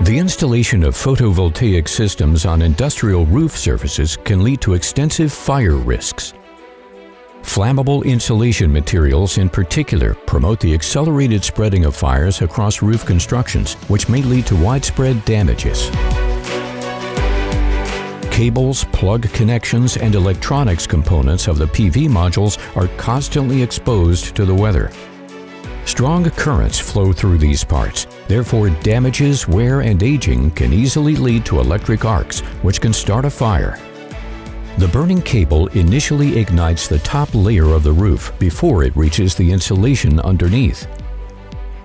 The installation of photovoltaic systems on industrial roof surfaces can lead to extensive fire risks. Flammable insulation materials in particular promote the accelerated spreading of fires across roof constructions, which may lead to widespread damages. Cables, plug connections, and electronics components of the PV modules are constantly exposed to the weather. Strong currents flow through these parts. Therefore, damages, wear, and aging can easily lead to electric arcs, which can start a fire. The burning cable initially ignites the top layer of the roof before it reaches the insulation underneath.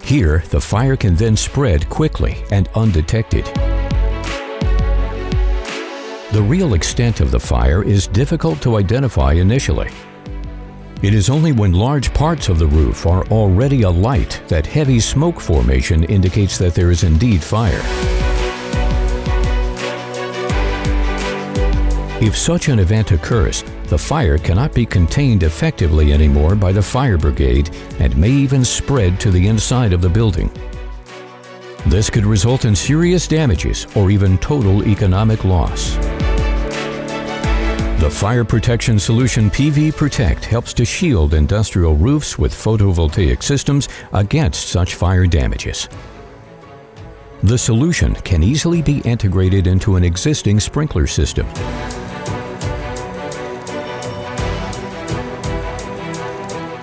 Here, the fire can then spread quickly and undetected. The real extent of the fire is difficult to identify initially. It is only when large parts of the roof are already alight that heavy smoke formation indicates that there is indeed fire. If such an event occurs, the fire cannot be contained effectively anymore by the fire brigade and may even spread to the inside of the building. This could result in serious damages or even total economic loss. The fire protection solution PVProtect helps to shield industrial roofs with photovoltaic systems against such fire damages. The solution can easily be integrated into an existing sprinkler system.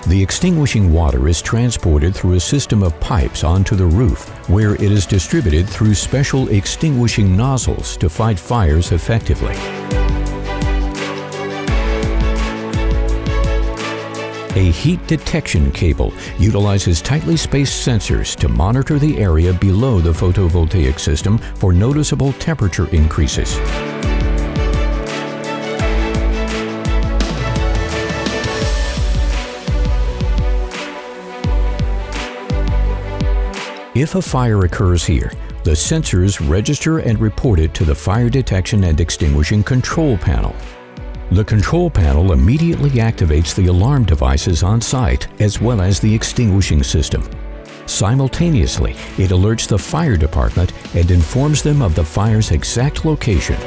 The extinguishing water is transported through a system of pipes onto the roof, where it is distributed through special extinguishing nozzles to fight fires effectively. A heat detection cable utilizes tightly spaced sensors to monitor the area below the photovoltaic system for noticeable temperature increases. If a fire occurs here, the sensors register and report it to the Fire Detection and Extinguishing Control Panel. The control panel immediately activates the alarm devices on site as well as the extinguishing system. Simultaneously, it alerts the fire department and informs them of the fire's exact location.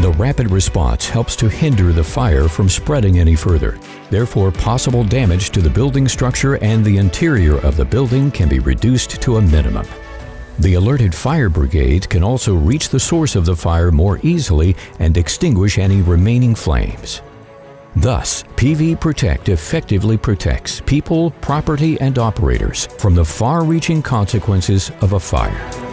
The rapid response helps to hinder the fire from spreading any further. Therefore, possible damage to the building structure and the interior of the building can be reduced to a minimum. The alerted fire brigade can also reach the source of the fire more easily and extinguish any remaining flames. Thus, PVProtect effectively protects people, property, and operators from the far-reaching consequences of a fire.